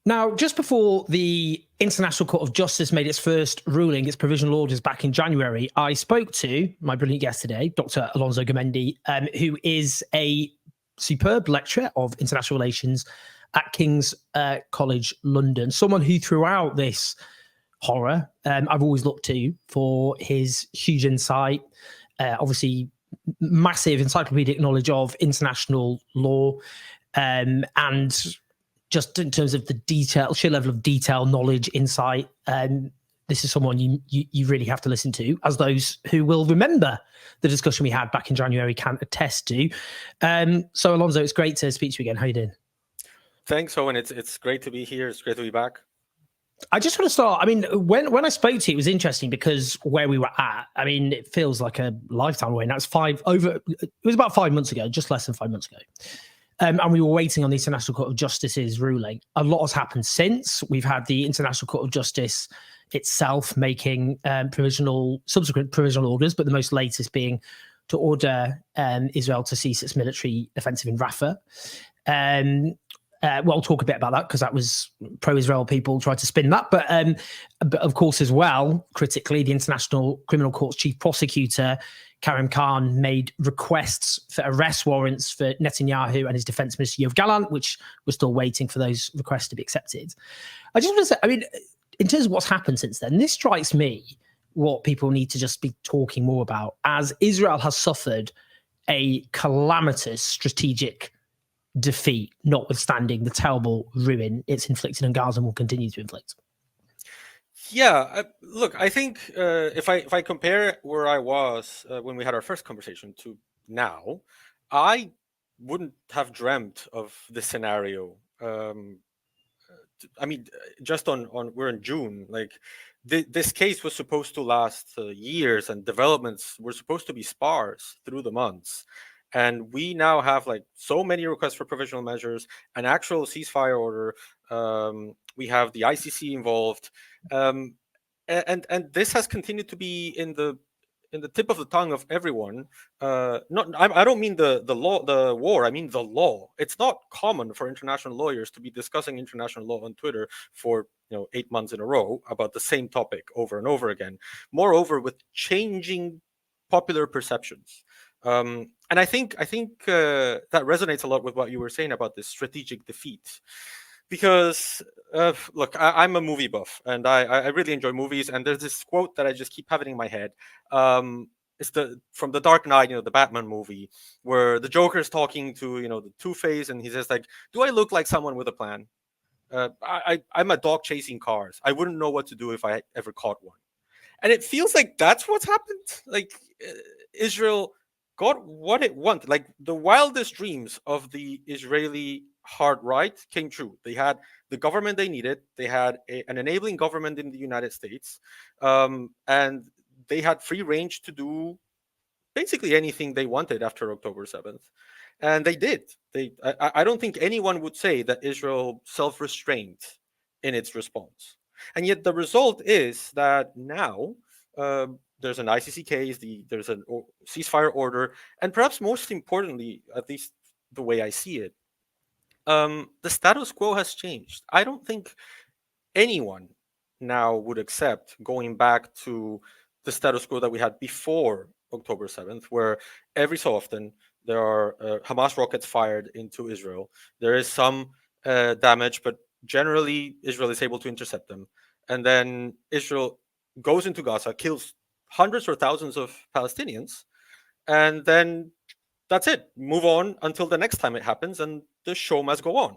Now, just before the International Court of Justice made its first ruling, its provisional orders back in January, I spoke to my brilliant guest today, Dr. Alonso Gurmendi, who is a superb lecturer of international relations at King's College London, someone who throughout this horror I've always looked to for his huge insight, obviously massive encyclopedic knowledge of international law, and just in terms of the detail, sheer level of detail, knowledge, insight, this is someone you really have to listen to, as those who will remember the discussion we had back in January can attest to. So, Alonso, it's great to speak to you again. How you doing? Thanks, Owen. It's great to be here. It's great to be back. I just want to start. I mean, when I spoke to you, it was interesting because where we were at, I mean, it feels like a lifetime away. Now it's it was about 5 months ago, just less than 5 months ago. And we were waiting on the International Court of Justice's ruling. A lot has happened since. We've had the International Court of Justice itself making subsequent provisional orders, but the most latest being to order Israel to cease its military offensive in Rafah. Well, I'll talk a bit about that because that was pro-Israel people tried to spin that. But of course, as well, critically, the International Criminal Court's chief prosecutor, Karim Khan, made requests for arrest warrants for Netanyahu and his defense minister, Yoav Gallant, which we're still waiting for those requests to be accepted. I just want to say, I mean, in terms of what's happened since then, this strikes me what people need to just be talking more about, as Israel has suffered a calamitous strategic defeat, notwithstanding the terrible ruin it's inflicted on Gaza and will continue to inflict. Yeah, look, I think if I compare where I was when we had our first conversation to now, I wouldn't have dreamt of this scenario. I mean, just on we're in June, like this case was supposed to last years, and developments were supposed to be sparse through the months. And we now have like so many requests for provisional measures, an actual ceasefire order. We have the ICC involved, and this has continued to be in the tip of the tongue of everyone. I don't mean the war. I mean the law. It's not common for international lawyers to be discussing international law on Twitter for 8 months in a row about the same topic over and over again. Moreover, with changing popular perceptions. And I think that resonates a lot with what you were saying about this strategic defeat, because look, I'm a movie buff and I really enjoy movies. And there's this quote that I just keep having in my head. It's from The Dark Knight, the Batman movie, where the Joker is talking to the Two-Face, and he says like, "Do I look like someone with a plan? I'm a dog chasing cars. I wouldn't know what to do if I ever caught one." And it feels like that's what's happened. Like Israel got what it wanted. Like the wildest dreams of the Israeli hard right came true. They had the government they needed. They had an enabling government in the United States, and they had free range to do basically anything they wanted after October 7th. And they did. I don't think anyone would say that Israel self-restrained in its response. And yet the result is that now there's an ICC case, there's a ceasefire order, and perhaps most importantly, at least the way I see it, the status quo has changed. I don't think anyone now would accept going back to the status quo that we had before October 7th, where every so often there are Hamas rockets fired into Israel. There is some damage, but generally Israel is able to intercept them. And then Israel goes into Gaza, kills hundreds or thousands of Palestinians, and then that's it. Move on until the next time it happens, and the show must go on.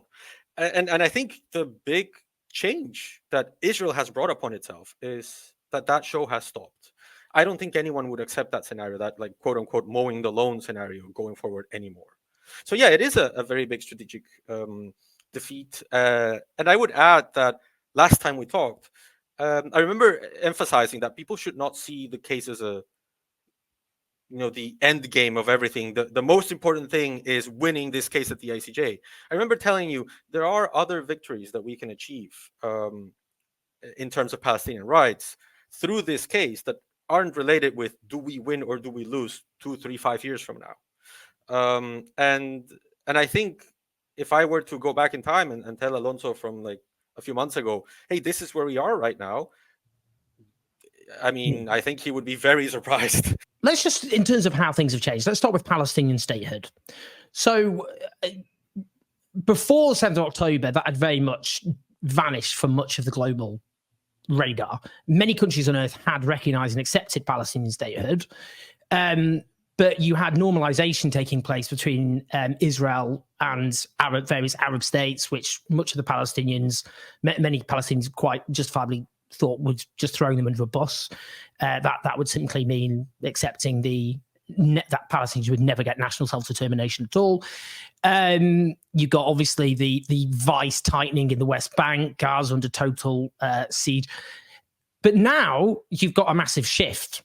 And I think the big change that Israel has brought upon itself is that show has stopped. I don't think anyone would accept that scenario, that like quote unquote mowing the lawn scenario going forward anymore. So yeah, it is a very big strategic defeat. And I would add that last time we talked, I remember emphasizing that people should not see the case as the end game of everything. The most important thing is winning this case at the ICJ. I remember telling you there are other victories that we can achieve in terms of Palestinian rights through this case that aren't related with do we win or do we lose 2, 3, 5 years from now. And I think if I were to go back in time and tell Alonso from like a few months ago, hey, this is where we are right now, I mean, I think he would be very surprised. Let's just, in terms of how things have changed, let's start with Palestinian statehood. So before the 7th of October, that had very much vanished from much of the global radar. Many countries on earth had recognized and accepted Palestinian statehood. But you had normalization taking place between Israel and various Arab states, which much of the Palestinians, many Palestinians quite justifiably thought was just throwing them under a bus. That would simply mean accepting that Palestinians would never get national self-determination at all. You got obviously the vice tightening in the West Bank, Gaza under total siege. But now you've got a massive shift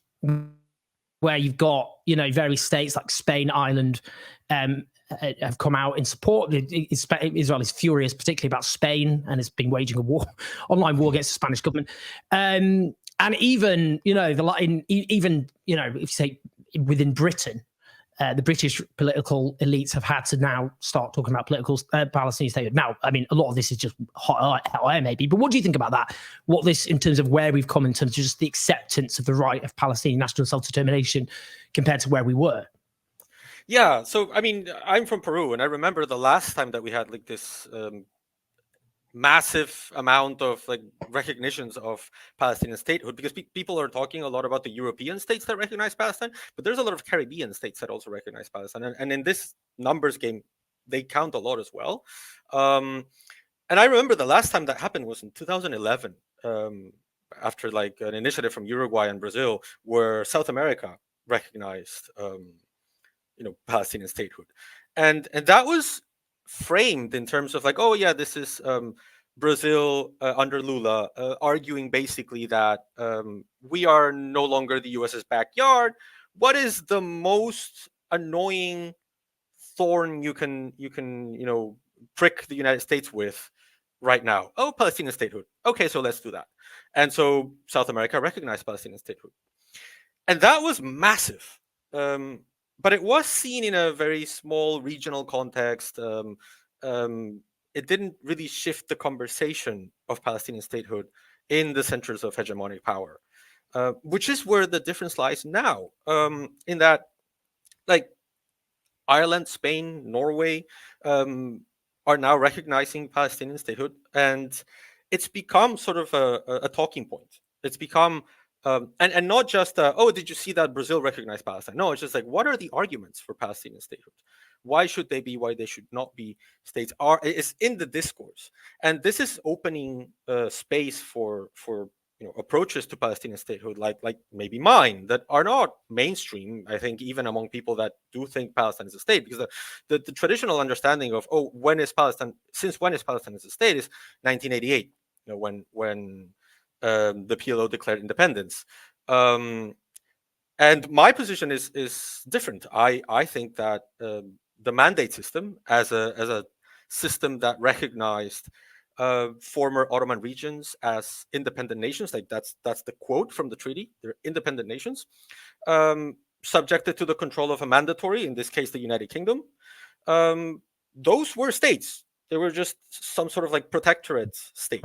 where you've got, various states like Spain, Ireland, have come out in support. Israel is furious, particularly about Spain, and has been waging a online war against the Spanish government. And even, if you say within Britain, the British political elites have had to now start talking about political Palestinian statehood. Now, I mean, a lot of this is just hot air, maybe. But what do you think about that? What this, in terms of where we've come in terms of just the acceptance of the right of Palestinian national self-determination compared to where we were? Yeah, so I mean, I'm from Peru, and I remember the last time that we had like this massive amount of like recognitions of Palestinian statehood, because people are talking a lot about the European states that recognize Palestine, but there's a lot of Caribbean states that also recognize Palestine, and in this numbers game, they count a lot as well. And I remember the last time that happened was in 2011, after like an initiative from Uruguay and Brazil, where South America recognized Palestinian statehood, and that was framed in terms of like, oh yeah, this is Brazil under Lula arguing basically that we are no longer the US's backyard. What is the most annoying thorn you can prick the United States with right now? Oh, Palestinian statehood. Okay, so let's do that. And so South America recognized Palestinian statehood, and that was massive. But it was seen in a very small regional context. It didn't really shift the conversation of Palestinian statehood in the centers of hegemonic power, which is where the difference lies now. In that, like, Ireland, Spain, Norway are now recognizing Palestinian statehood, and it's become sort of a talking point. It's become and not just did you see that Brazil recognized Palestine? No, it's just like, what are the arguments for Palestinian statehood? Why should they be? Why they should not be states? Is in the discourse, and this is opening space for approaches to Palestinian statehood, like maybe mine, that are not mainstream. I think even among people that do think Palestine is a state, because the traditional understanding of since when is Palestine as a state is 1988. When the PLO declared independence, and my position is different. I think that the mandate system as a system that recognized former Ottoman regions as independent nations, like that's the quote from the treaty, they're independent nations, subjected to the control of a mandatory, in this case the United Kingdom. Those were states. They were just some sort of like protectorate state.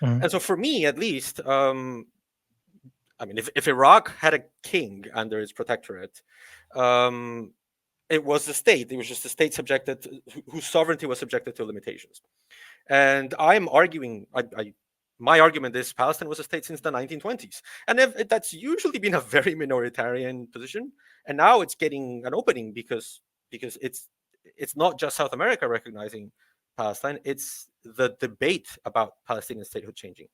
And so for me, at least, I mean, if Iraq had a king under its protectorate, it was a state. It was just a state whose sovereignty was subjected to limitations. And I'm arguing, my argument is Palestine was a state since the 1920s. And that's usually been a very minoritarian position. And now it's getting an opening because it's not just South America recognizing Palestine, it's the debate about Palestinian statehood changing.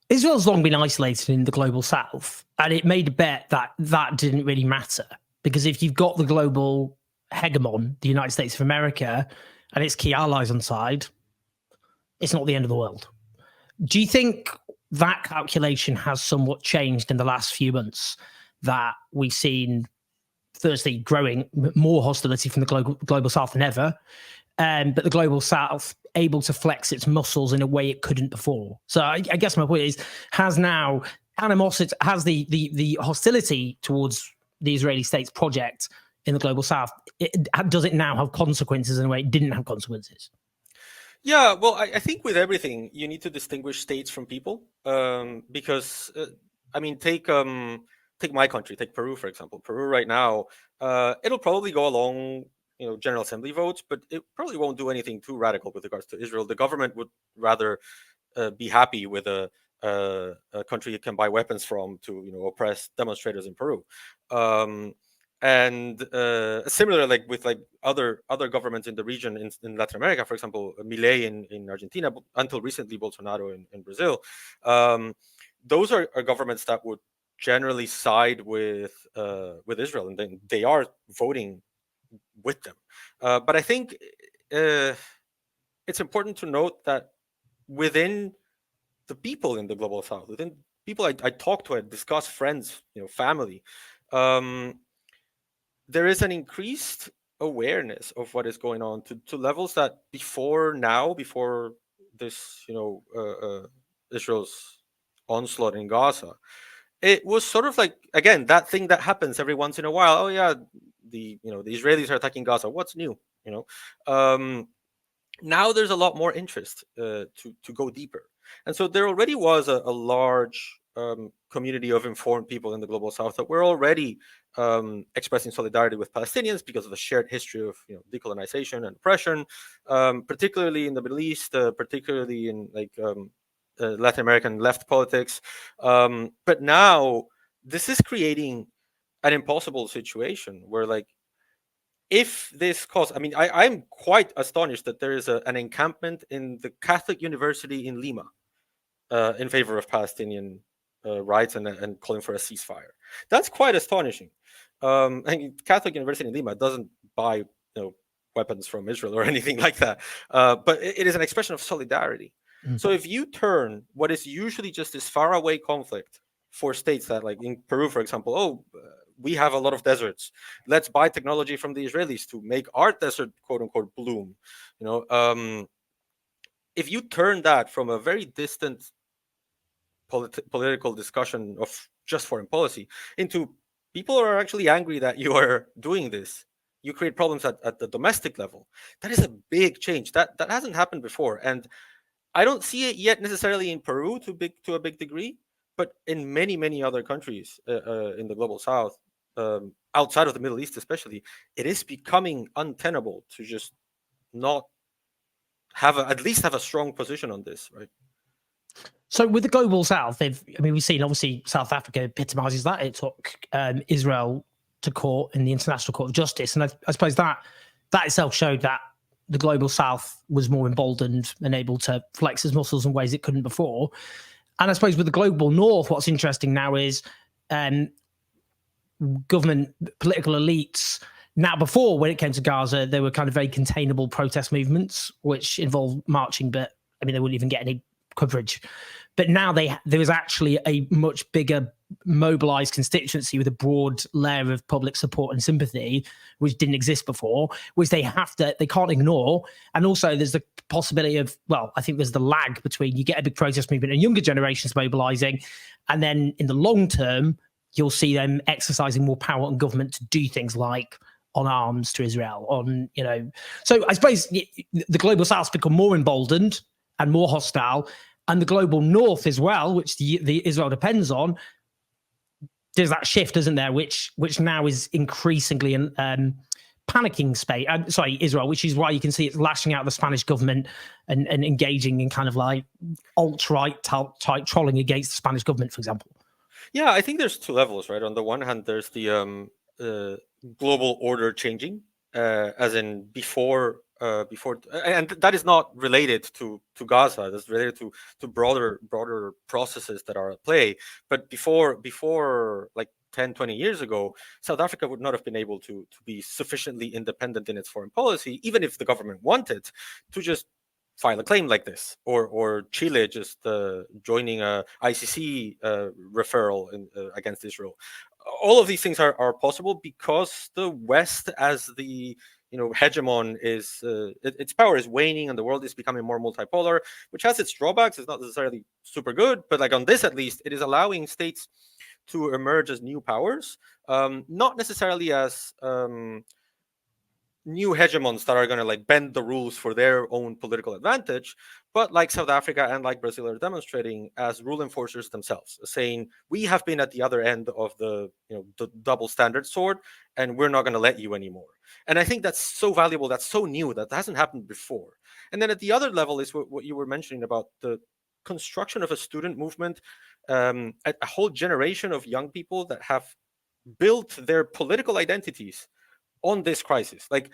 Israel's long been isolated in the global south, and it made a bet that didn't really matter, because if you've got the global hegemon, the United States of America, and its key allies on side, it's not the end of the world. Do you think that calculation has somewhat changed in the last few months, that we've seen firstly growing more hostility from the global south than ever, but the global south able to flex its muscles in a way it couldn't before? So I guess my point is, has now animosity, has the hostility towards the Israeli state's project in the global south, does it now have consequences in a way it didn't have consequences? Yeah, well, I think with everything you need to distinguish states from people, because I mean, take my country, take Peru for example. Peru right now, it'll probably go along, General Assembly votes, but it probably won't do anything too radical with regards to Israel. The government would rather be happy with a country it can buy weapons from to oppress demonstrators in Peru. Um, and similar, like with like other governments in the region, in Latin America, for example, Milei in Argentina, until recently Bolsonaro in Brazil. um, those are governments that would generally side with Israel, and then they are voting with them. But I think uh, it's important to note that within the people in the global south, within people I talk to, I discuss, friends, family, um, there is an increased awareness of what is going on to levels that before this, Israel's onslaught in Gaza, it was sort of like, again, that thing that happens every once in a while. Oh yeah, the Israelis are attacking Gaza. What's new? You know, um, Now there's a lot more interest to go deeper, and so there already was a large community of informed people in the global south that were already expressing solidarity with Palestinians because of the shared history of decolonization and oppression, particularly in the Middle East, particularly in Latin American left politics. But now this is creating an impossible situation where, like, if this cause, I mean, I'm quite astonished that there is an encampment in the Catholic University in Lima in favor of Palestinian rights and calling for a ceasefire. That's quite astonishing. Catholic University in Lima doesn't buy weapons from Israel or anything like that, but it is an expression of solidarity. Mm. So if you turn what is usually just this faraway conflict for states that, like in Peru, for example, we have a lot of deserts. Let's buy technology from the Israelis to make our desert, quote unquote, bloom. You know, if you turn that from a very distant political discussion of just foreign policy into people are actually angry that you are doing this, you create problems at the domestic level. That is a big change that hasn't happened before, and I don't see it yet necessarily in Peru to a big degree, but in many other countries in the global south, outside of the Middle East especially, it is becoming untenable to just not at least have a strong position on this, right? So with the global south, we've seen obviously South Africa epitomizes that. It took Israel to court in the International Court of Justice, and I suppose that itself showed that the global south was more emboldened and able to flex its muscles in ways it couldn't before. And I suppose with the global north, what's interesting now is government political elites. Now, before, when it came to Gaza, there were kind of very containable protest movements, which involved marching, but I mean, they wouldn't even get any coverage. But now there is actually a much bigger mobilized constituency with a broad layer of public support and sympathy, which didn't exist before, which they can't ignore. And also there's the possibility of, well, I think there's the lag between you get a big protest movement and younger generations mobilizing, and then in the long term, you'll see them exercising more power on government to do things like on arms to Israel, So I suppose the global south's become more emboldened and more hostile, and the global north as well, which the Israel depends on. There's that shift, isn't there, which now is increasingly panicking Israel, which is why you can see it's lashing out the Spanish government and engaging in kind of like alt-right type trolling against the Spanish government, for example. Yeah, I think there's two levels, right? On the one hand, there's the global order changing, as in before, and that is not related to Gaza. That's related to broader processes that are at play. But before like 10, 20 years ago, South Africa would not have been able to be sufficiently independent in its foreign policy, even if the government wanted to just file a claim like this, or Chile just joining a ICC referral against Israel. All of these things are possible because the West, as the hegemon, its power is waning and the world is becoming more multipolar, which has its drawbacks. It's not necessarily super good, but like on this at least, it is allowing states to emerge as new powers, not necessarily as new hegemons that are going to like bend the rules for their own political advantage, but like South Africa and like Brazil are demonstrating as rule enforcers themselves, saying we have been at the other end of the the double standard sword, and we're not going to let you anymore. And I think that's so valuable, that's so new, that hasn't happened before. And then at the other level is what you were mentioning about the construction of a student movement, a whole generation of young people that have built their political identities on this crisis. Like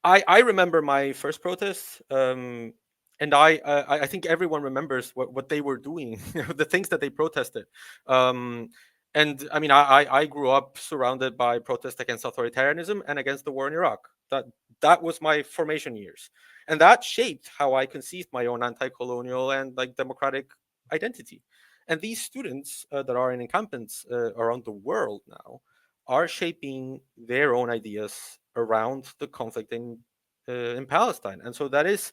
I remember my first protest, and I think everyone remembers what they were doing, the things that they protested. Um, and I mean, I grew up surrounded by protests against authoritarianism and against the war in Iraq. That was my formation years, and that shaped how I conceived my own anti-colonial and like democratic identity. And these students that are in encampments around the world now are shaping their own ideas around the conflict in Palestine. And so that is,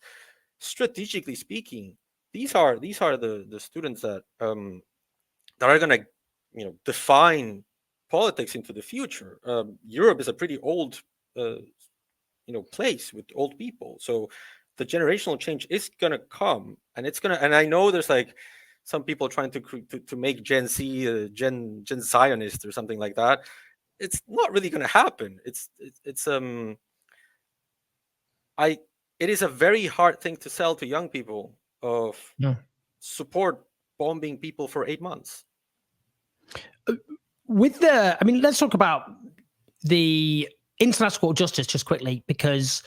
strategically speaking, these are the students that are going to define politics into the future. Europe is a pretty old place with old people, so the generational change is going to come, and it's going to. And I know there's like some people trying to make Gen Z Gen Zionist or something like that. It's not really going to happen. It's I it is a very hard thing to sell to young people of Yeah. support bombing people for 8 months. I mean, let's talk about the International Court of Justice just quickly, because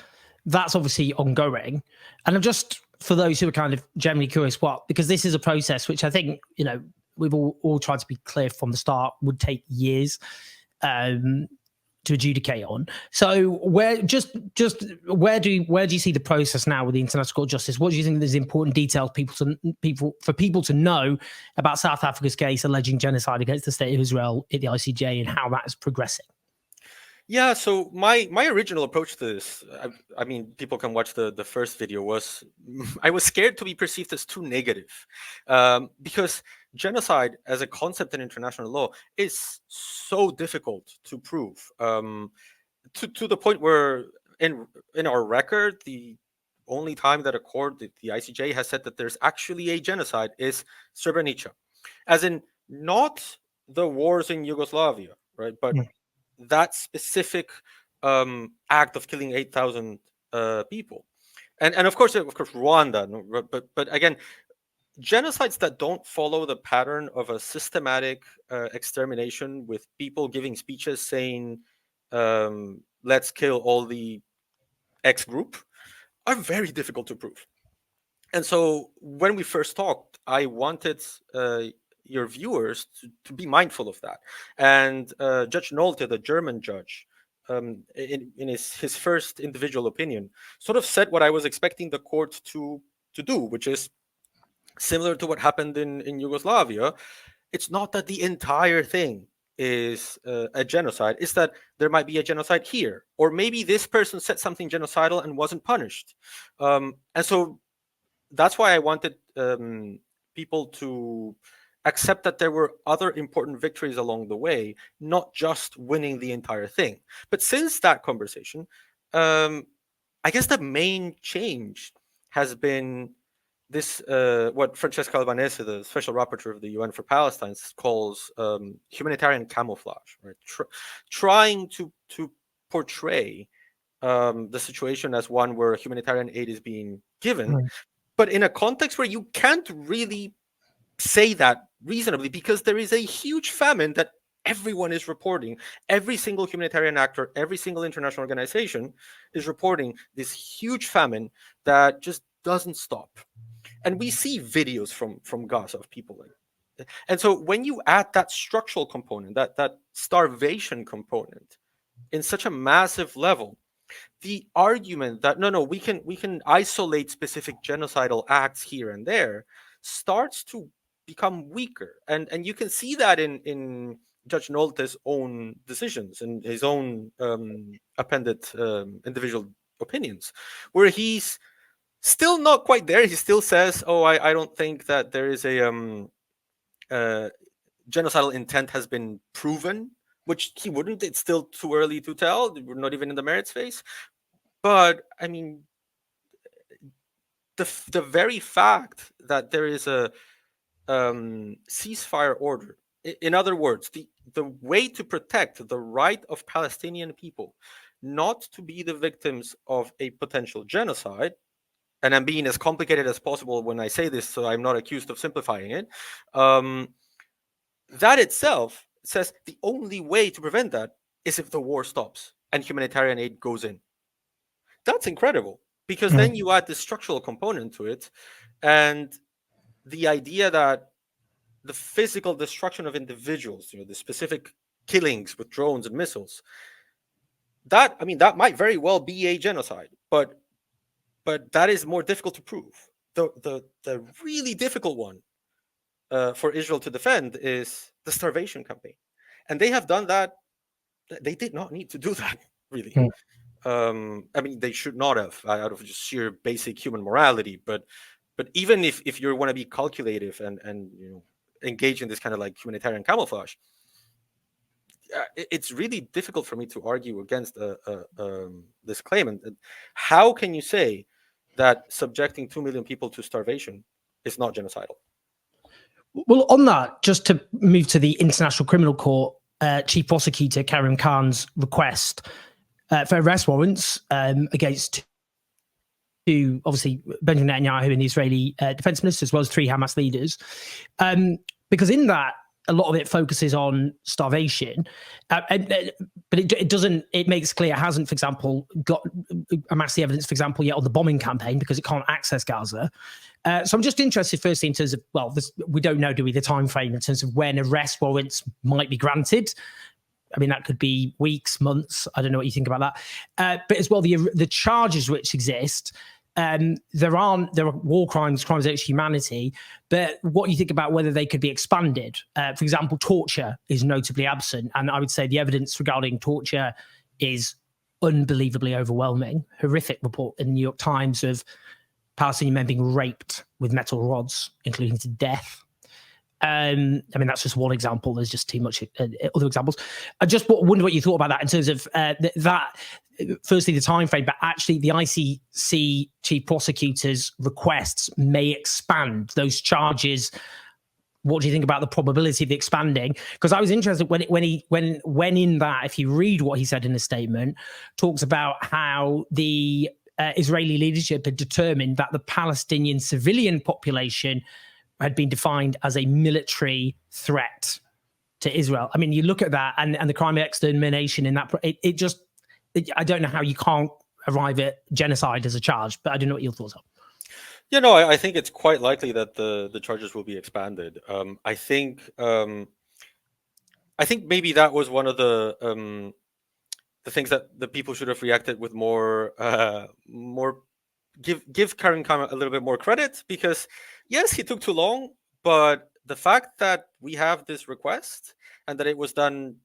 that's obviously ongoing. And I'm just, for those who are kind of generally curious, because this is a process which I think, we've all tried to be clear from the start, would take years to adjudicate on. So where do you see the process now with the International Court of Justice? What do you think is important details for people to know about South Africa's case alleging genocide against the state of Israel at the ICJ and how that is progressing? Yeah, so my original approach to this, I mean, people can watch the first video, was I was scared to be perceived as too negative, because genocide as a concept in international law is so difficult to prove, to the point where in our record, the only time that a court, the ICJ, has said that there's actually a genocide is Srebrenica, as in not the wars in Yugoslavia, right? But that specific act of killing 8,000 people, and of course Rwanda, but again, genocides that don't follow the pattern of a systematic extermination with people giving speeches saying let's kill all the X group are very difficult to prove. And so when we first talked, I wanted your viewers to be mindful of that. And Judge Nolte, the German judge, in his first individual opinion, sort of said what I was expecting the court to do, which is similar to what happened in Yugoslavia. It's not that the entire thing is a genocide. It's that there might be a genocide here, or maybe this person said something genocidal and wasn't punished. And so that's why I wanted people to accept that there were other important victories along the way, not just winning the entire thing. But since that conversation, I guess the main change has been this, what Francesca Albanese, the special rapporteur of the UN for Palestine, calls humanitarian camouflage, right? Trying to portray the situation as one where humanitarian aid is being given, but in a context where you can't really say that reasonably, because there is a huge famine that everyone is reporting. Every single humanitarian actor, every single international organization is reporting this huge famine that just doesn't stop. And we see videos from Gaza of people like, and so when you add that structural component, that starvation component in such a massive level, the argument that no, we can isolate specific genocidal acts here and there starts to become weaker, and you can see that in Judge Nolte's own decisions and his own appended individual opinions, where he's still not quite there. He still says, "Oh, I don't think that there is a genocidal intent has been proven," which he wouldn't. It's still too early to tell. We're not even in the merits phase. But I mean, the very fact that there is a ceasefire order, in other words, the way to protect the right of Palestinian people not to be the victims of a potential genocide, and I'm being as complicated as possible when I say this, so I'm not accused of simplifying it. That itself says the only way to prevent that is if the war stops and humanitarian aid goes in. That's incredible, because then you add the structural component to it, and the idea that the physical destruction of individuals, the specific killings with drones and missiles, that might very well be a genocide, but that is more difficult to prove. The really difficult one for Israel to defend is the starvation campaign, and they have done that. They did not need to do that, really. They should not have, out of just sheer basic human morality. But even if you want to be calculative and engage in this kind of like humanitarian camouflage, it's really difficult for me to argue against this claim. And how can you say that subjecting 2 million people to starvation is not genocidal? Well, on that, just to move to the International Criminal Court, Chief Prosecutor Karim Khan's request for arrest warrants against two, obviously, Benjamin Netanyahu and the Israeli defense minister, as well as 3 Hamas leaders. Because in that, a lot of it focuses on starvation, but it doesn't. It makes clear it hasn't, for example, got amassed the evidence, for example, yet on the bombing campaign because it can't access Gaza. So I'm just interested, firstly, in terms of we don't know, do we, the time frame in terms of when arrest warrants might be granted. I mean, that could be weeks, months. I don't know what you think about that. But as well, the charges which exist. There are war crimes against humanity, but what you think about whether they could be expanded? For example, torture is notably absent, and I would say the evidence regarding torture is unbelievably overwhelming. Horrific report in the New York Times of Palestinian men being raped with metal rods, including to death. That's just one example. There's just too much other examples. I just wonder what you thought about that in terms of that. Firstly, the time frame, but actually the ICC chief prosecutor's requests may expand those charges. What do you think about the probability of the expanding? Because I was interested when in that, if you read what he said in the statement, talks about how the Israeli leadership had determined that the Palestinian civilian population had been defined as a military threat to Israel. I mean, you look at that and the crime of extermination in that, I don't know how you can't arrive at genocide as a charge, but I don't know what your thoughts are. Yeah, no, I think it's quite likely that the charges will be expanded. I think maybe that was one of the things that the people should have reacted with more give Karim Khan a little bit more credit, because yes, he took too long, but the fact that we have this request and that it was done,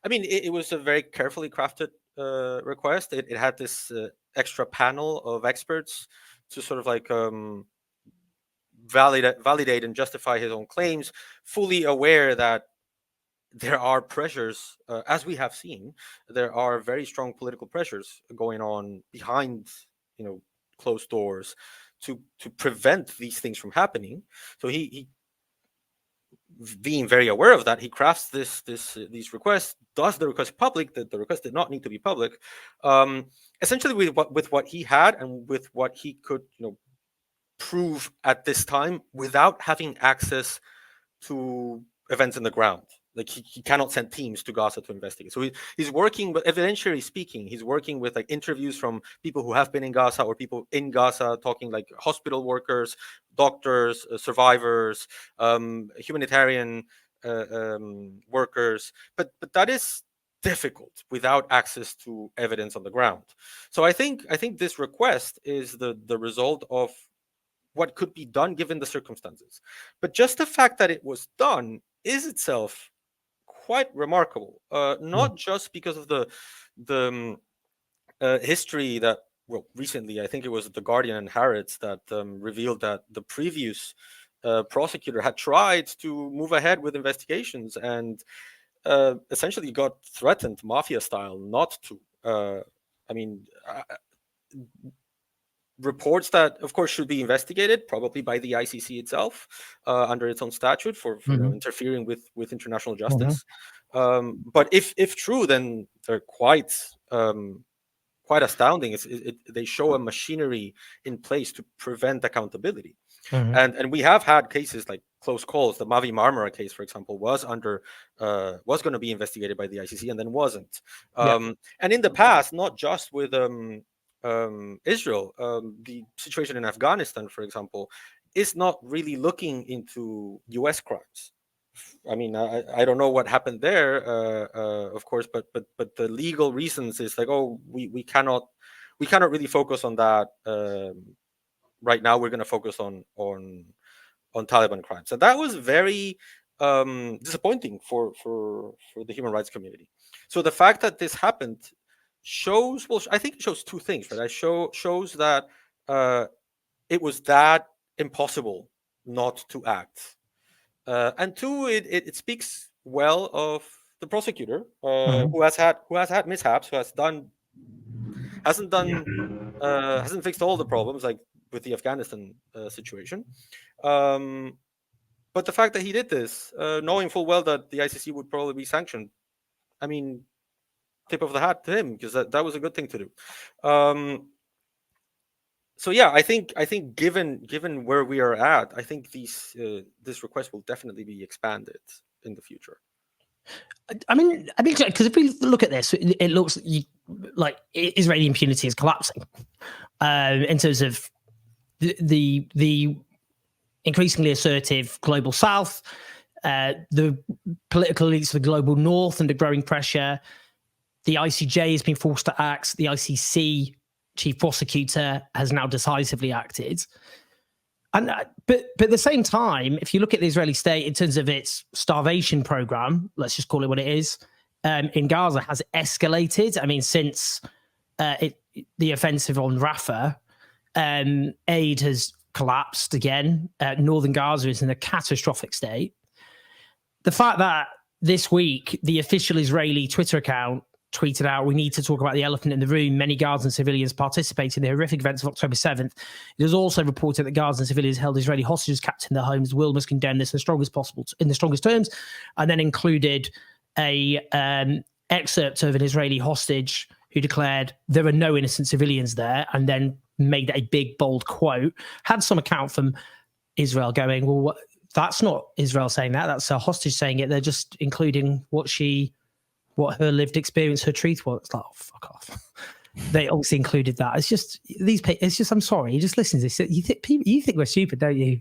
it was a very carefully crafted request. It had this extra panel of experts to sort of like validate and justify his own claims, fully aware that there are pressures, as we have seen, there are very strong political pressures going on behind, closed doors to prevent these things from happening. So he being very aware of that, he crafts these requests, does the request public. That the request did not need to be public, essentially with what he had and with what he could prove at this time without having access to events in the ground. Like he cannot send teams to Gaza to investigate. So he's working, but evidentially speaking, he's working with like interviews from people who have been in Gaza or people in Gaza, talking like hospital workers, doctors, survivors, humanitarian workers. But that is difficult without access to evidence on the ground. So I think this request is the result of what could be done given the circumstances. But just the fact that it was done is itself quite remarkable, not just because of the history that, well, recently I think it was the Guardian and Harrods that revealed that the previous prosecutor had tried to move ahead with investigations and essentially got threatened mafia style not to. reports that, of course, should be investigated, probably by the ICC itself, under its own statute for interfering with international justice. But if true, then they're quite astounding. They show a machinery in place to prevent accountability. And we have had cases like close calls. The Mavi Marmara case, for example, was going to be investigated by the ICC and then wasn't. And in the past, not just with Israel, the situation in Afghanistan, for example, is not really looking into U.S. crimes. I mean, I don't know what happened there, of course, but the legal reasons is like, oh, we cannot really focus on that right now. We're going to focus on Taliban crimes, and that was very disappointing for the human rights community. So the fact that this happened shows, well, I think it shows two things, right? Shows that it was that impossible not to act. And two, it speaks well of the prosecutor, who has had mishaps, who hasn't fixed all the problems, like with the Afghanistan situation. But the fact that he did this, knowing full well that the ICC would probably be sanctioned, I mean, tip of the hat to him, because that was a good thing to do. So yeah, I think given where we are at, I think this request will definitely be expanded in the future. I mean, because if we look at this, it looks like Israeli impunity is collapsing in terms of the increasingly assertive global South, the political elites of the global North under growing pressure. The ICJ has been forced to act. The ICC chief prosecutor has now decisively acted. And but at the same time, if you look at the Israeli state in terms of its starvation program, let's just call it what it is, in Gaza has escalated. I mean, since the offensive on Rafah, aid has collapsed again. Northern Gaza is in a catastrophic state. The fact that this week the official Israeli Twitter account tweeted out, "We need to talk about the elephant in the room. Many Gazan civilians participated in the horrific events of October 7th. It is also reported that Gazan civilians held Israeli hostages captured in their homes. The world must condemn this in the strongest terms," and then included a excerpt of an Israeli hostage who declared there are no innocent civilians there, and then made a big bold quote. Had some account from Israel going, "Well, that's not Israel saying that. That's a hostage saying it. They're just including what her lived experience, her truth was." It's like, oh, fuck off. They obviously included that. It's just it's just, I'm sorry, you just listen to this. You think we're stupid, don't you?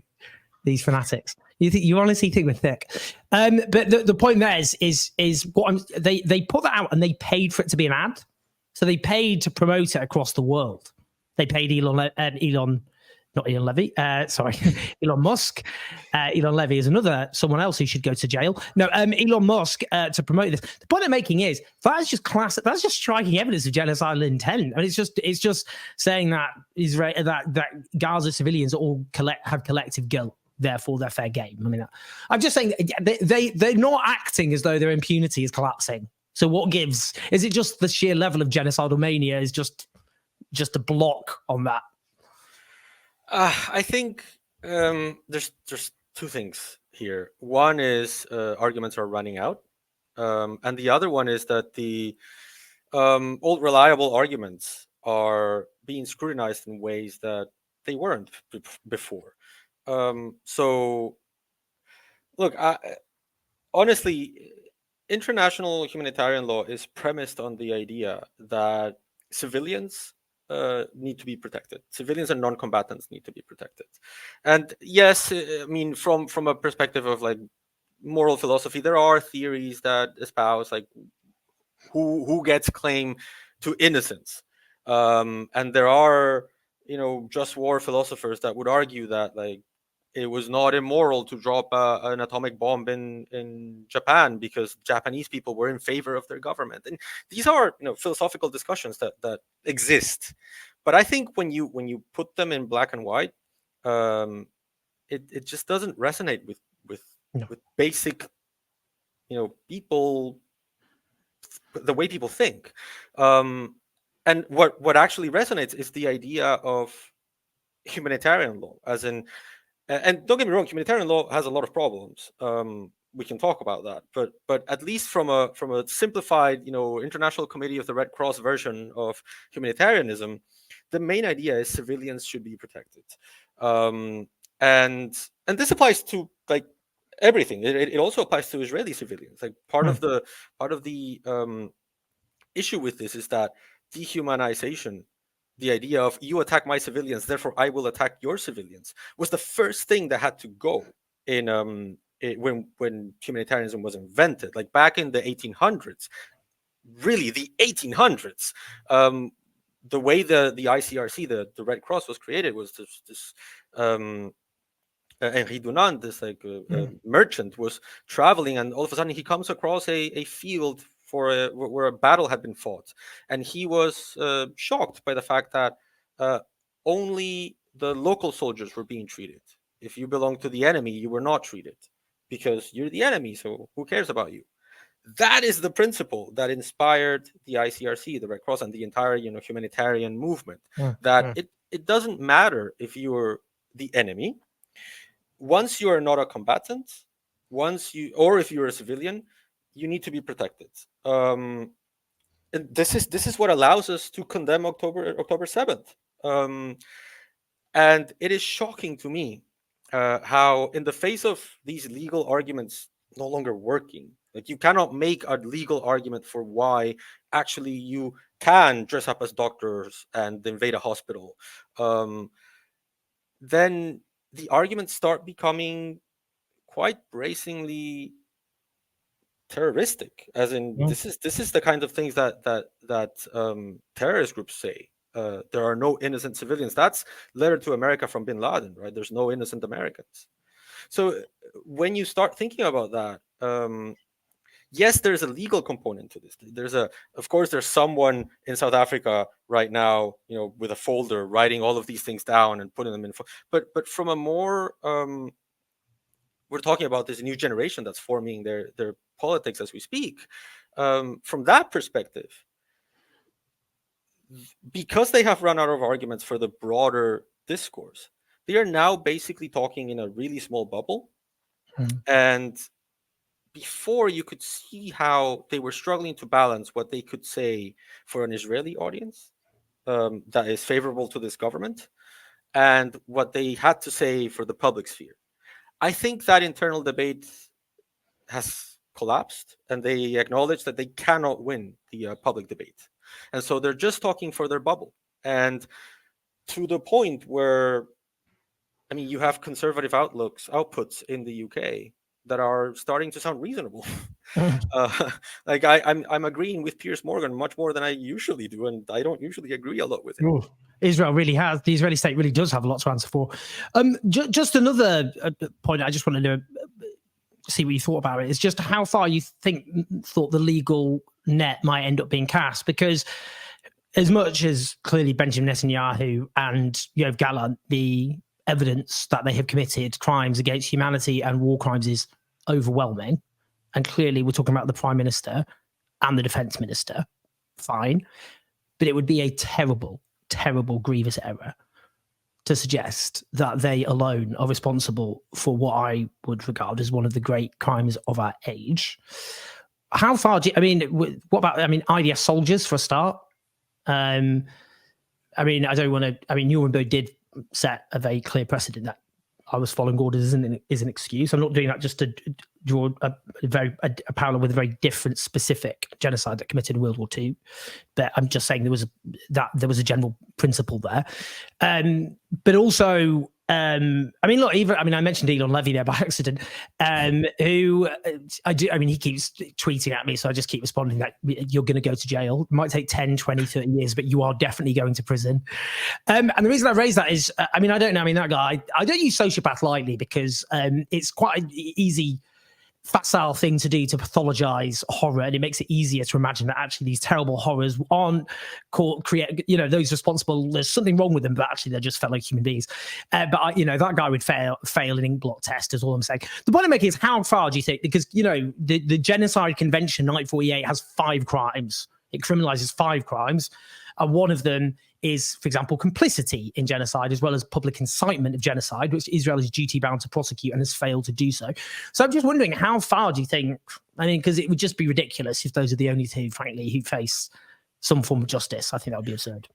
These fanatics. You honestly think we're thick. But the point there is what they put that out and they paid for it to be an ad. So they paid to promote it across the world. They paid Elon Musk. Elon Levy is someone else who should go to jail. No, Elon Musk to promote this. The point I'm making is that's just classic. That's just striking evidence of genocidal intent. I mean, it's just saying that Israel, that Gaza civilians all have collective guilt. Therefore, they're fair game. I mean, I'm just saying they're not acting as though their impunity is collapsing. So what gives? Is it just the sheer level of genocidal mania is just a block on that? I think there's two things here. One is arguments are running out, and the other one is that the old reliable arguments are being scrutinized in ways that they weren't before. So, look, honestly, international humanitarian law is premised on the idea that civilians need to be protected. Civilians and non-combatants need to be protected. And yes, I mean, from a perspective of like moral philosophy, there are theories that espouse like who gets claim to innocence, and there are just war philosophers that would argue that like it was not immoral to drop an atomic bomb in Japan because Japanese people were in favor of their government. And these are philosophical discussions that exist. But I think when you put them in black and white, it just doesn't resonate with basic people, the way people think. and what actually resonates is the idea of humanitarian law, as in, and don't get me wrong, humanitarian law has a lot of problems. We can talk about that, but at least from a simplified, International Committee of the Red Cross version of humanitarianism, the main idea is civilians should be protected, and this applies to like everything. It also applies to Israeli civilians. Like part of the issue with this is that dehumanization, the idea of you attack my civilians, therefore I will attack your civilians, was the first thing that had to go in when humanitarianism was invented, like back in the 1800s. Really, the 1800s. The way the ICRC, the Red Cross, was created was this Henri Dunant, this merchant, was traveling, and all of a sudden he comes across a field where a battle had been fought, and he was shocked by the fact that only the local soldiers were being treated. If you belong to the enemy, you were not treated because you're the enemy. So who cares about you? That is the principle that inspired the ICRC, the Red Cross, and the entire humanitarian movement. It doesn't matter if you're the enemy. Once you are not a combatant, or if you're a civilian, you need to be protected. And this is what allows us to condemn October 7th. And it is shocking to me how, in the face of these legal arguments no longer working, like you cannot make a legal argument for why actually you can dress up as doctors and invade a hospital, then the arguments start becoming quite bracingly terroristic, as in this is the kind of things that terrorist groups say. There are no innocent civilians. That's letter to America from bin Laden, right? There's no innocent Americans. So when you start thinking about that, yes, there's a legal component to this. Of course, there's someone in South Africa right now, with a folder writing all of these things down and putting them in. But from a more, we're talking about this new generation that's forming their politics as we speak. From that perspective, because they have run out of arguments for the broader discourse, they are now basically talking in a really small bubble. And before, you could see how they were struggling to balance what they could say for an Israeli audience that is favorable to this government and what they had to say for the public sphere. I think that internal debate has collapsed, and they acknowledge that they cannot win the public debate. And so they're just talking for their bubble. And to the point where, I mean, you have conservative outputs in the UK that are starting to sound reasonable. Like I'm agreeing with Piers Morgan much more than I usually do, and I don't usually agree a lot with him. The Israeli state really does have a lot to answer for. Just another point I just wanted to see what you thought about it is just how far you thought the legal net might end up being cast, because as much as clearly Benjamin Netanyahu and Yoav Gallant, the evidence that they have committed crimes against humanity and war crimes is overwhelming, and clearly we're talking about the Prime Minister and the Defence Minister, fine, but it would be a terrible, terrible, grievous error to suggest that they alone are responsible for what I would regard as one of the great crimes of our age. How far do you, what about, IDF soldiers for a start? I don't want to, Nuremberg did set a very clear precedent that I was following orders is an excuse. I'm not doing that just to draw a parallel with a very different specific genocide that committed in World War II. But I'm just saying there was a general principle there. But also, I mentioned Elon Levy there by accident, who he keeps tweeting at me, so I just keep responding that you're going to go to jail. It might take 10, 20, 30 years, but you are definitely going to prison. And the reason I raise that is, I don't know, that guy, I don't use sociopath lightly, because it's quite an easy, facile thing to do to pathologize horror, and it makes it easier to imagine that actually these terrible horrors aren't those responsible, there's something wrong with them, but actually they're just fellow human beings. But that guy would fail an ink blot test, is all I'm saying. The point I'm making is, how far do you think, because the Genocide Convention 1948 has 5 crimes, it criminalizes 5 crimes. And one of them is, for example, complicity in genocide, as well as public incitement of genocide, which Israel is duty-bound to prosecute and has failed to do so. So I'm just wondering, how far do you think, I mean, because it would just be ridiculous if those are the only two, frankly, who face some form of justice. I think that would be absurd.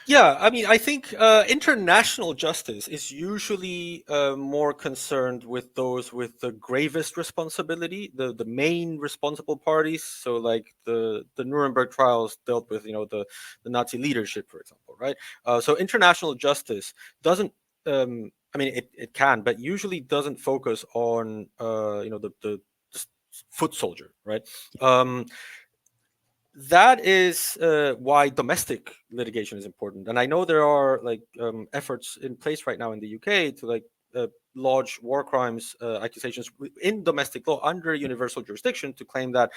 Yeah, I mean, I think international justice is usually more concerned with those with the gravest responsibility, the main responsible parties. So, like the Nuremberg trials dealt with, the Nazi leadership, for example, right? So, international justice doesn't. I mean, it can, but usually doesn't focus on the foot soldier, right? That is why domestic litigation is important. And I know there are efforts in place right now in the UK to lodge war crimes accusations in domestic law under universal jurisdiction, to claim that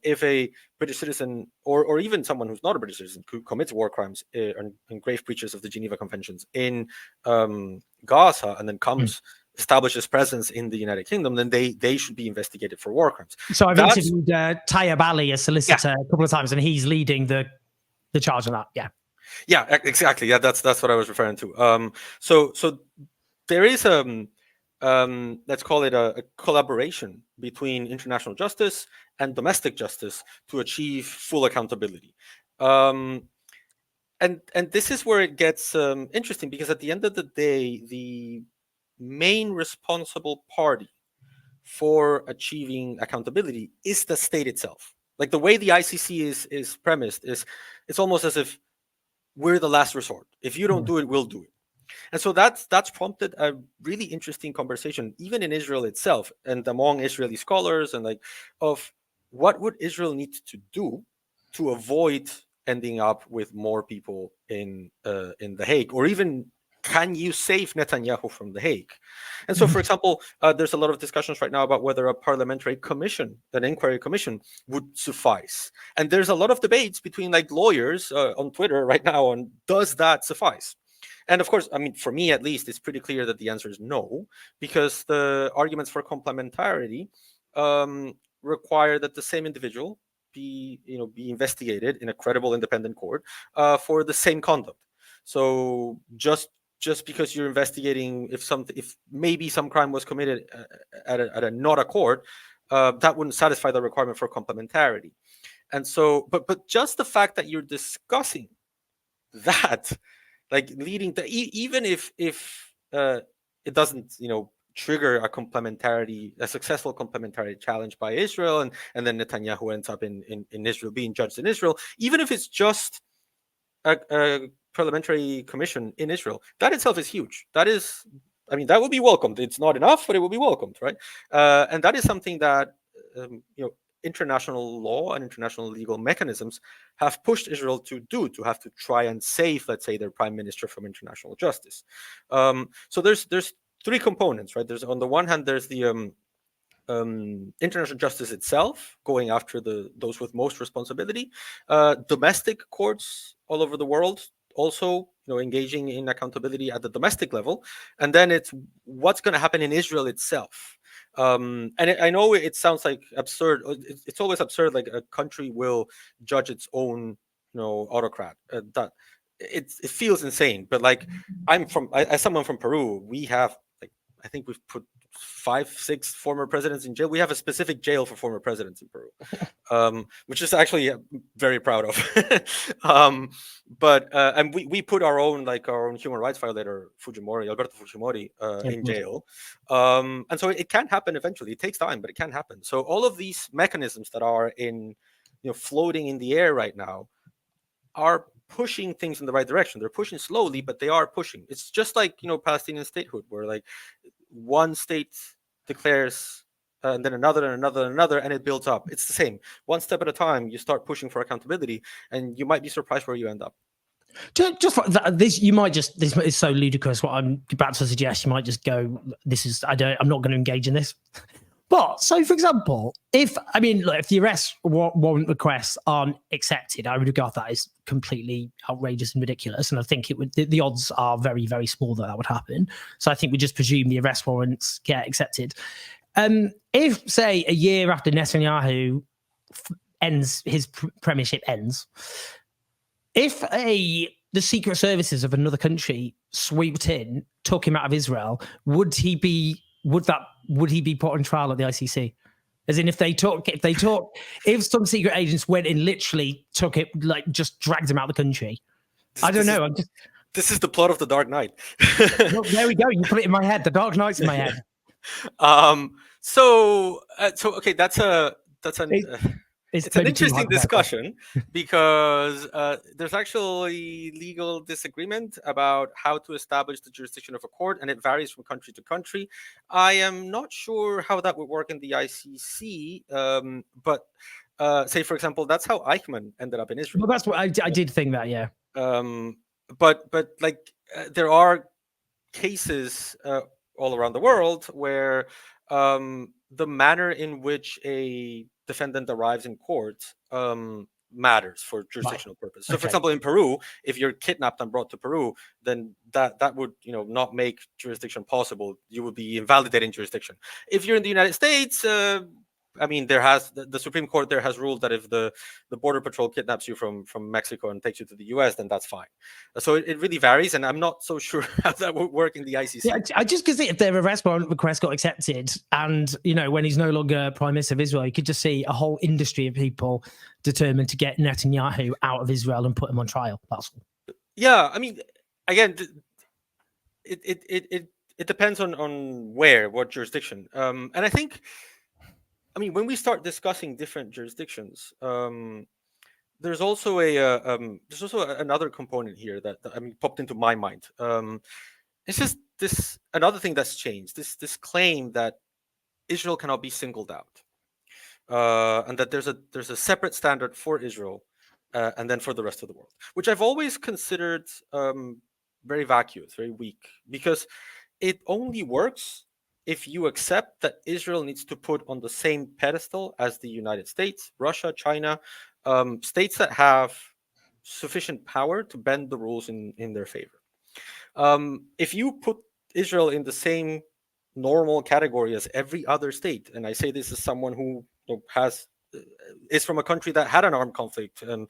if a British citizen or even someone who's not a British citizen who commits war crimes and grave breaches of the Geneva Conventions in Gaza and then establishes presence in the United Kingdom, then they should be investigated for war crimes. So I've interviewed Tayyab Ali, a solicitor, a couple of times, and he's leading the charge on that. Yeah, exactly. Yeah, that's what I was referring to. So there is let's call it a collaboration between international justice and domestic justice to achieve full accountability. And this is where it gets interesting, because at the end of the day, the main responsible party for achieving accountability is the state itself. Like, the way the ICC is premised is, it's almost as if we're the last resort. If you don't do it, we'll do it. And so that's prompted a really interesting conversation, even in Israel itself and among Israeli scholars, and of what would Israel need to do to avoid ending up with more people in The Hague, or even, can you save Netanyahu from The Hague? And so, for example, there's a lot of discussions right now about whether a parliamentary commission, an inquiry commission, would suffice. And there's a lot of debates between lawyers on Twitter right now on, does that suffice? And of course, I mean, for me at least, it's pretty clear that the answer is no, because the arguments for complementarity require that the same individual be investigated in a credible, independent court for the same conduct. So just because you're investigating if maybe some crime was committed at a not a court, that wouldn't satisfy the requirement for complementarity. And so, but just the fact that you're discussing that, leading to, even if it doesn't trigger a successful complementarity challenge by Israel, and then Netanyahu ends up in Israel, being judged in Israel, even if it's just a parliamentary commission in Israel, that itself is huge. That would be welcomed. It's not enough, but it will be welcomed, right? And that is something that international law and international legal mechanisms have pushed Israel to have to try and save, let's say, their prime minister from international justice. So there's three components, right? There's, on the one hand, there's the international justice itself, going after those with most responsibility. Domestic courts all over the world also engaging in accountability at the domestic level. And then it's what's going to happen in Israel itself. And I know it sounds like absurd. It's always absurd, like a country will judge its own autocrat. That it feels insane. But as someone from Peru, we have, I think we've put 5-6 former presidents in jail. We have a specific jail for former presidents in Peru, which is actually very proud of. But and we put our own human rights violator, Alberto Fujimori, in jail. And so it can happen eventually. It takes time, but it can happen. So all of these mechanisms that are floating in the air right now are pushing things in the right direction. They're pushing slowly, but they are pushing. It's just like Palestinian statehood, where one state declares and then another and another and another, and it builds up. It's the same. One step at a time, you start pushing for accountability, and you might be surprised where you end up. Just this is so ludicrous. What I'm about to suggest, you might just go, I'm not going to engage in this. But so, for example, if the arrest warrant requests aren't accepted, I would regard that as completely outrageous and ridiculous. And I think the odds are very, very small that would happen. So I think we just presume the arrest warrants get accepted. If, say, a year after Netanyahu ends, his premiership ends, If the secret services of another country swooped in, took him out of Israel, would he be put on trial at the ICC? As in, if some secret agents went and literally took it, like just dragged him out of the country. I don't know. This is the plot of The Dark Knight. Well, there we go. You put it in my head. The Dark Knight's in my head. So okay, that's an it's an interesting discussion because there's actually legal disagreement about how to establish the jurisdiction of a court, and it varies from country to country. I am not sure how that would work in the ICC, but say, for example, that's how Eichmann ended up in Israel. Well, that's what I did think that, yeah. But like there are cases all around the world where the manner in which a defendant arrives in court matters for jurisdictional purposes. So, for example, in Peru, if you're kidnapped and brought to Peru, then that would not make jurisdiction possible. You would be invalidating jurisdiction. If you're in the United States, I mean, the Supreme Court there has ruled that if the Border Patrol kidnaps you from Mexico and takes you to the US, then that's fine. So it really varies, and I'm not so sure how that would work in the ICC. Yeah, I just because if their arrest warrant request got accepted, and when he's no longer Prime Minister of Israel, you could just see a whole industry of people determined to get Netanyahu out of Israel and put him on trial. That's all. Yeah, I mean, again, it depends on what jurisdiction, and I think. I mean, when we start discussing different jurisdictions, there's also another component here that popped into my mind. It's just another thing that's changed. This claim that Israel cannot be singled out, and that there's a separate standard for Israel, and then for the rest of the world, which I've always considered very vacuous, very weak, because it only works if you accept that Israel needs to put on the same pedestal as the United States, Russia, China, states that have sufficient power to bend the rules in their favor. If you put Israel in the same normal category as every other state, and I say this as someone who is from a country that had an armed conflict, and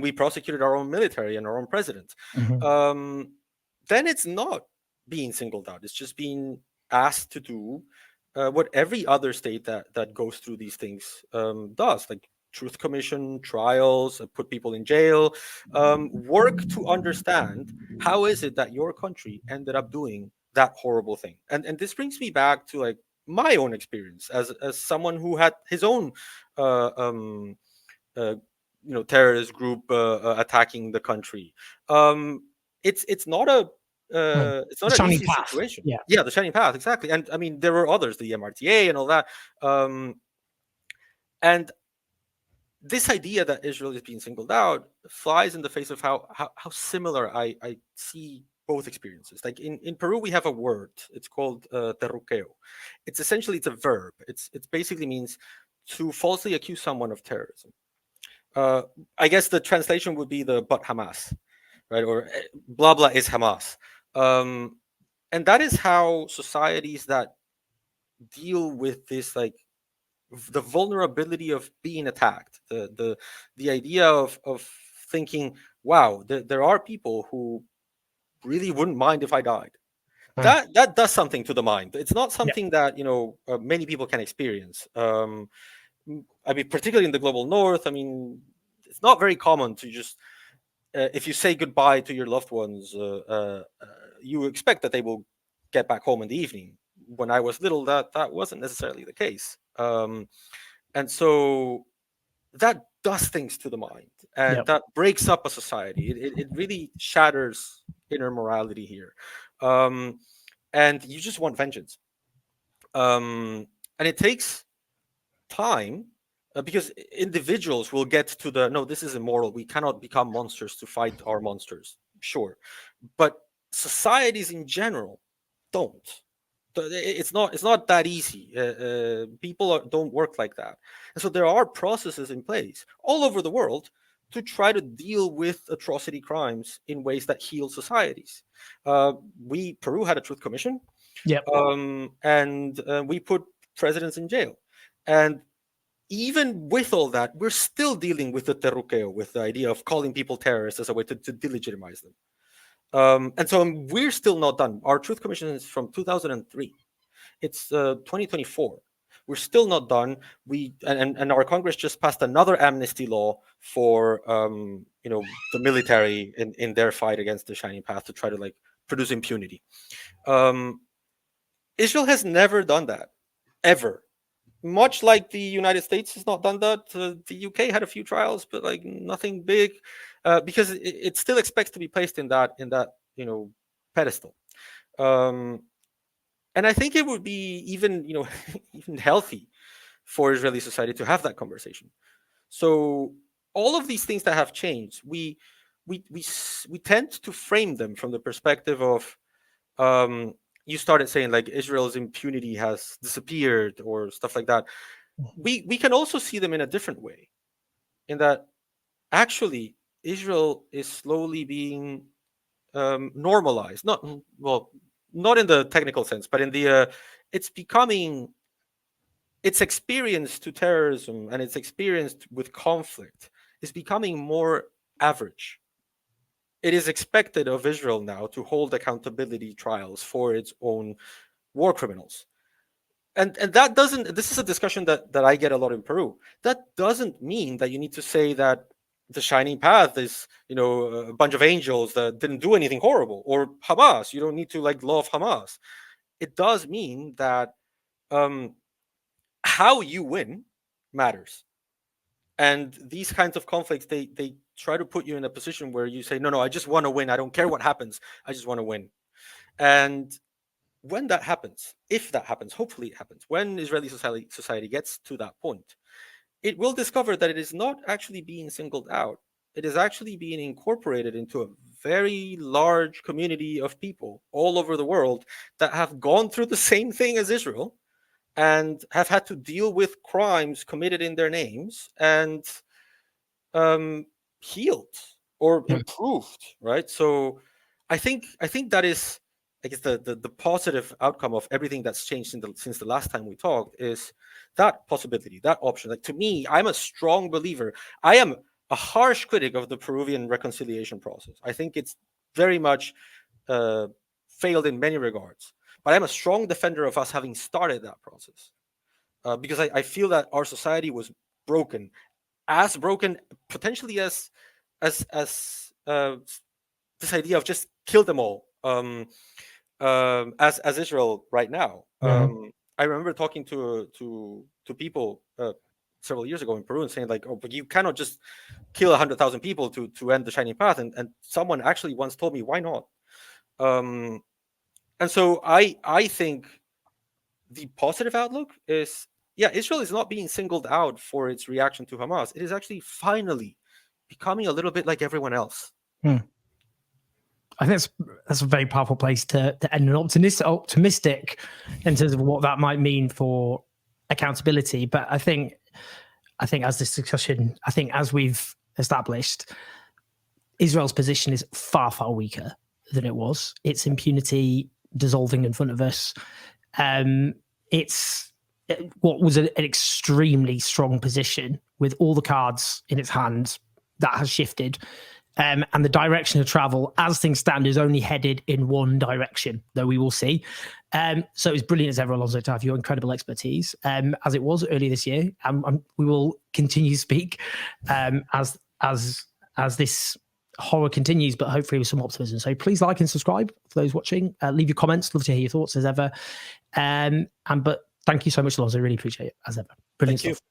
we prosecuted our own military and our own president, then it's not being singled out. It's just being asked to do what every other state that goes through these things does, like truth commission, trials, put people in jail, work to understand how is it that your country ended up doing that horrible thing. And this brings me back to like my own experience as someone who had his own terrorist group attacking the country. It's not an easy situation. Yeah, the shining path, exactly. And I mean, there were others, the MRTA and all that. And this idea that Israel is being singled out flies in the face of how similar I see both experiences. Like in Peru, we have a word. It's called terruqueo. It's a verb. It basically means to falsely accuse someone of terrorism. I guess the translation would be but Hamas, right? Or blah blah is Hamas. And that is how societies that deal with this, like the vulnerability of being attacked, the idea of thinking, wow, there are people who really wouldn't mind if I died. That does something to the mind. It's not something that many people can experience. I mean, particularly in the global north, I mean, it's not very common to just if you say goodbye to your loved ones, you expect that they will get back home in the evening. When I was little, that wasn't necessarily the case. And so that does things to the mind, and that breaks up a society. It really shatters inner morality here. And you just want vengeance. And it takes time because individuals will get to no, this is immoral. We cannot become monsters to fight our monsters. Sure. But societies in general don't. It's not that easy. People don't work like that. And so there are processes in place all over the world to try to deal with atrocity crimes in ways that heal societies. Peru had a truth commission. Yep. And we put presidents in jail. And even with all that, we're still dealing with the terruqueo, with the idea of calling people terrorists as a way to delegitimize them. And so we're still not done. Our Truth Commission is from 2003. It's 2024. We're still not done. And our Congress just passed another amnesty law for the military in their fight against the Shining Path to try to like produce impunity. Israel has never done that, ever. Much like the United States has not done that. The UK had a few trials, but like nothing big, because it still expects to be placed in that pedestal. And I think it would be even even healthy for Israeli society to have that conversation. So all of these things that have changed, we tend to frame them from the perspective of you started saying like Israel's impunity has disappeared or stuff like that. We can also see them in a different way, in that actually Israel is slowly being normalized. Not in the technical sense, but in the its experience to terrorism and its experience with conflict is becoming more average. It is expected of Israel now to hold accountability trials for its own war criminals. And that doesn't, this is a discussion that I get a lot in Peru. That doesn't mean that you need to say that the Shining Path is, a bunch of angels that didn't do anything horrible, or Hamas. You don't need to like love Hamas. It does mean that how you win matters. And these kinds of conflicts, they try to put you in a position where you say, no, I just want to win. I don't care what happens. I just want to win. And when that happens, if that happens, hopefully it happens, when Israeli society gets to that point, it will discover that it is not actually being singled out. It is actually being incorporated into a very large community of people all over the world that have gone through the same thing as Israel and have had to deal with crimes committed in their names and healed or improved, right? So I think that is, I guess, the positive outcome of everything that's changed since the last time we talked is that possibility, that option. Like, to me, I'm a strong believer. I am a harsh critic of the Peruvian reconciliation process. I think it's very much failed in many regards. But I'm a strong defender of us having started that process, because I feel that our society was broken, potentially as this idea of just kill them all, as Israel right now. I remember talking to people several years ago in Peru and saying like, oh, but you cannot just kill 100,000 people to end the Shining Path. And someone actually once told me, why not? And so I think the positive outlook is, Israel is not being singled out for its reaction to Hamas. It is actually finally becoming a little bit like everyone else. I think that's a very powerful place to end, an optimistic in terms of what that might mean for accountability. But I think as this discussion, as we've established, Israel's position is far, far weaker than it was. Its impunity dissolving in front of us. It's what was an extremely strong position with all the cards in its hands that has shifted. And the direction of travel, as things stand, is only headed in one direction, though we will see. So it's brilliant as ever, Alonso, to have your incredible expertise, as it was earlier this year. We will continue to speak as this horror continues, but hopefully with some optimism. So please like and subscribe for those watching. Leave your comments. Love to hear your thoughts as ever. But thank you so much, Alonso. Really appreciate it as ever. Brilliant stuff.